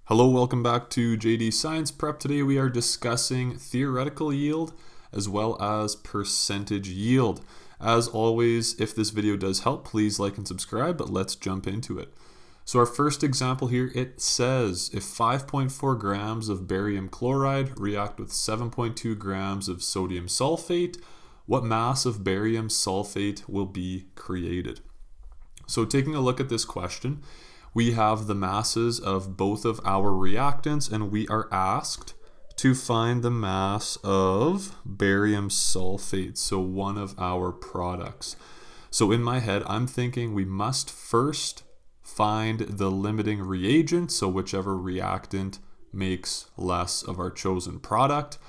Hello, welcome back to JD Science Prep. Today we are discussing theoretical yield as well as percentage yield. As always, if this video does help, please like and subscribe, but let's jump into it. So our first example here, it says if 5.4 grams of barium chloride react with 7.2 grams of sodium sulfate, what mass of barium sulfate will be created? So taking a look at this question, we have the masses of both of our reactants, and we are asked to find the mass of barium sulfate, so one of our products. So in my head, I'm thinking we must first find the limiting reagent, so whichever reactant makes less of our chosen product,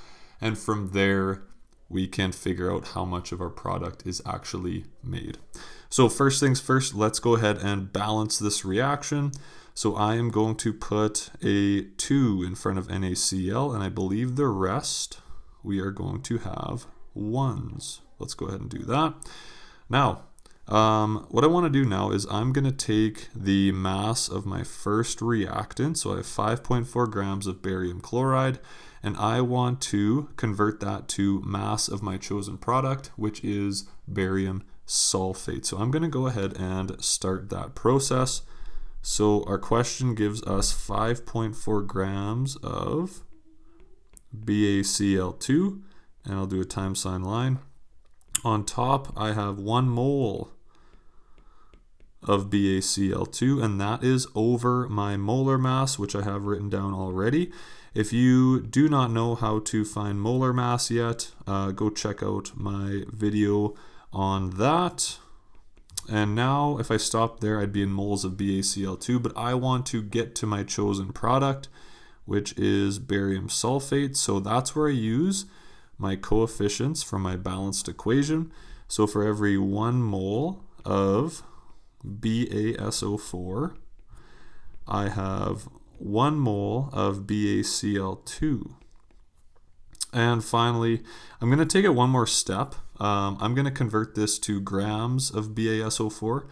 and from there we can figure out how much of our product is actually made. So first things first, let's go ahead and balance this reaction. So I am going to put a 2 in front of NaCl, and I believe the rest we are going to have 1s. Let's go ahead and do that. Now, what I want to do now is I'm going to take the mass of my first reactant. So I have 5.4 grams of barium chloride, and I want to convert that to mass of my chosen product, which is barium sulfate. So I'm going to go ahead and start that process. So our question gives us 5.4 grams of BaCl2, and I'll do a time sign line. On top, I have 1 mole of BaCl2, and that is over my molar mass, which I have written down already. If you do not know how to find molar mass yet, go check out my video on that. And now if I stop there, I'd be in moles of BaCl2, but I want to get to my chosen product, which is barium sulfate. So that's where I use my coefficients from my balanced equation. So for every 1 mole of BaSO4, I have 1 mole of BaCl2. And finally, I'm going to take it one more step. I'm going to convert this to grams of BaSO4.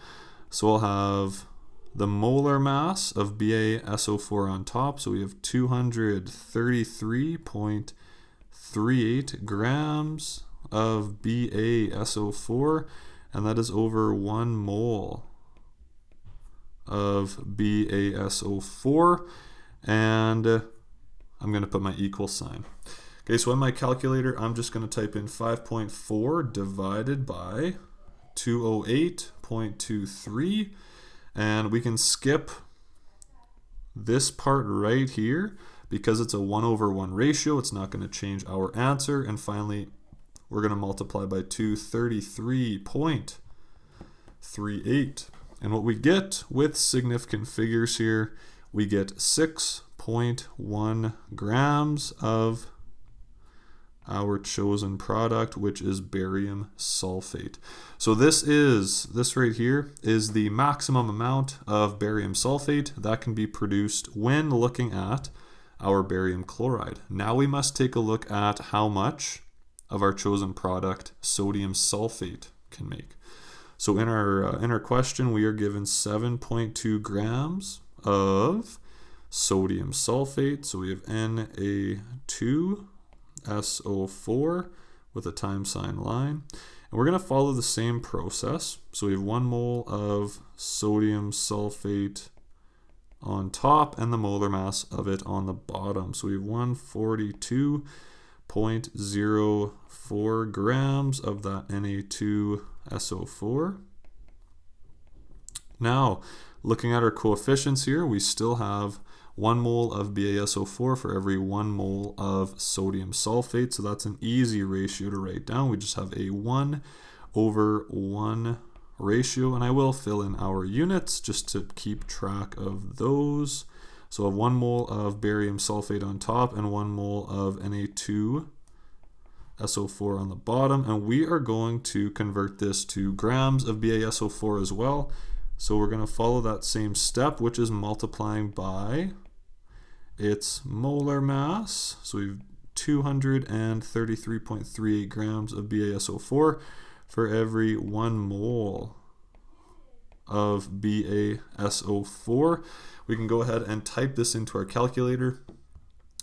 So I'll have the molar mass of BaSO4 on top. So we have 233.38 grams of BaSO4, and that is over 1 mole of BaSO4, and I'm going to put my equal sign. Okay, so on my calculator, I'm just going to type in 5.4 divided by 208.23, and we can skip this part right here because it's a 1/1 ratio. It's not going to change our answer. And finally, we're going to multiply by 233.38. And what we get with significant figures here, we get 6.1 grams of our chosen product, which is barium sulfate. So this right here is the maximum amount of barium sulfate that can be produced when looking at our barium chloride. Now we must take a look at how much of our chosen product sodium sulfate can make. So in our question, we are given 7.2 grams of sodium sulfate. So we have Na2SO4 with a time sign line. And we're going to follow the same process. So we have 1 mole of sodium sulfate on top and the molar mass of it on the bottom. So we have 142.04 grams of that Na2SO4. Now, looking at our coefficients here, we still have 1 mole of BaSO4 for every 1 mole of sodium sulfate. So that's an easy ratio to write down. We just have a 1/1 ratio, and I will fill in our units just to keep track of those. So I have 1 mole of barium sulfate on top and 1 mole of Na2SO4 on the bottom, and we are going to convert this to grams of BaSO4 as well. So we're going to follow that same step, which is multiplying by its molar mass. So we have 233.38 grams of BaSO4 for every 1 mole of BaSO4. We can go ahead and type this into our calculator.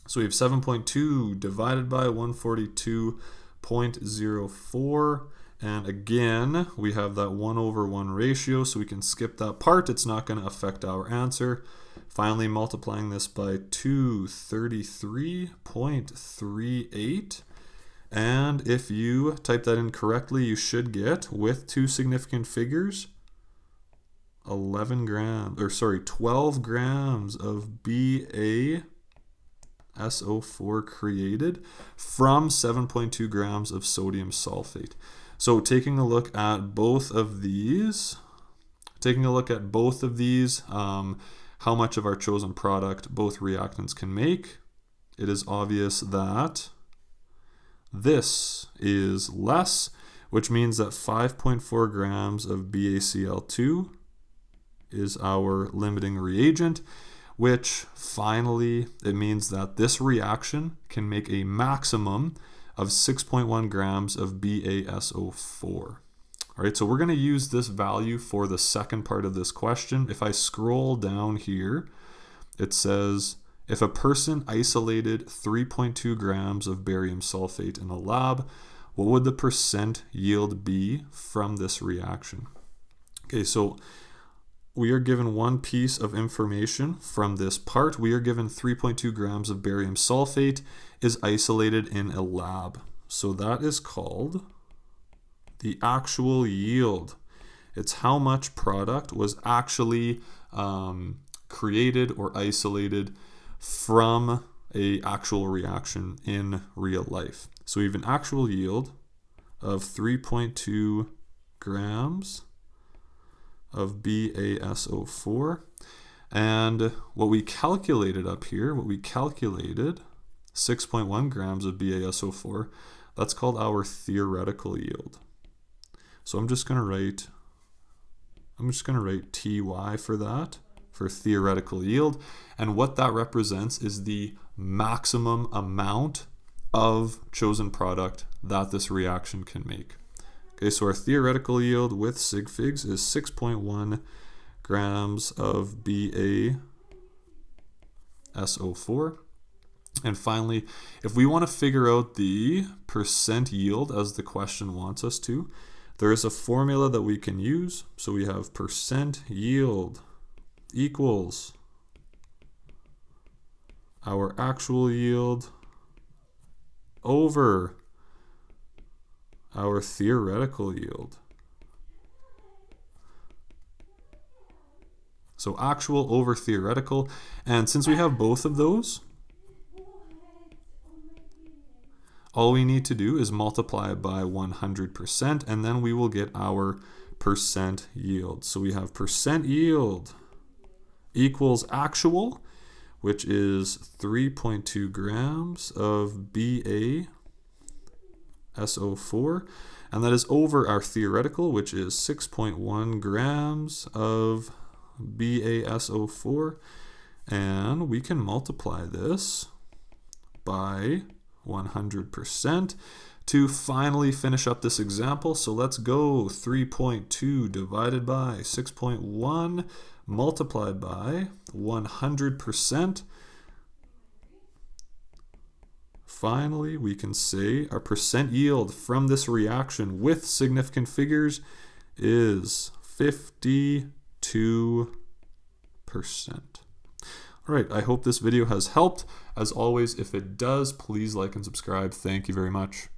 So we have 7.2 divided by 142.04. And again, we have that 1/1 ratio, so we can skip that part. It's not going to affect our answer. Finally, multiplying this by 233.38. And if you type that in correctly, you should get, with two significant figures, 12 grams of BaSO4 created from 7.2 grams of sodium sulfate. So taking a look at both of these, how much of our chosen product both reactants can make, it is obvious that this is less, which means that 5.4 grams of BaCl2 is our limiting reagent, which finally, it means that this reaction can make a maximum of 6.1 grams of BaSO4. All right, so we're going to use this value for the second part of this question. If I scroll down here, it says, if a person isolated 3.2 grams of barium sulfate in a lab, what would the percent yield be from this reaction? Okay, so we are given one piece of information from this part. We are given 3.2 grams of barium sulfate is isolated in a lab. So that is called the actual yield. It's how much product was actually created or isolated from an actual reaction in real life. So we have an actual yield of 3.2 grams of BaSO4. And what we calculated up here, 6.1 grams of BaSO4, that's called our theoretical yield. So I'm just going to write TY for that, for theoretical yield. And what that represents is the maximum amount of chosen product that this reaction can make. Okay, so our theoretical yield with sig figs is 6.1 grams of BaSO4. And finally, if we want to figure out the percent yield as the question wants us to, there is a formula that we can use. So we have percent yield equals our actual yield over our theoretical yield. So actual over theoretical. And since we have both of those, all we need to do is multiply it by 100%, and then we will get our percent yield. So we have percent yield equals actual, which is 3.2 grams of BaSO4, and that is over our theoretical, which is 6.1 grams of BaSO4, and we can multiply this by 100% to finally finish up this example. So let's go. 3.2 divided by 6.1 multiplied by 100%. Finally, we can say our percent yield from this reaction with significant figures is 52%. All right, I hope this video has helped. As always, if it does, please like and subscribe. Thank you very much.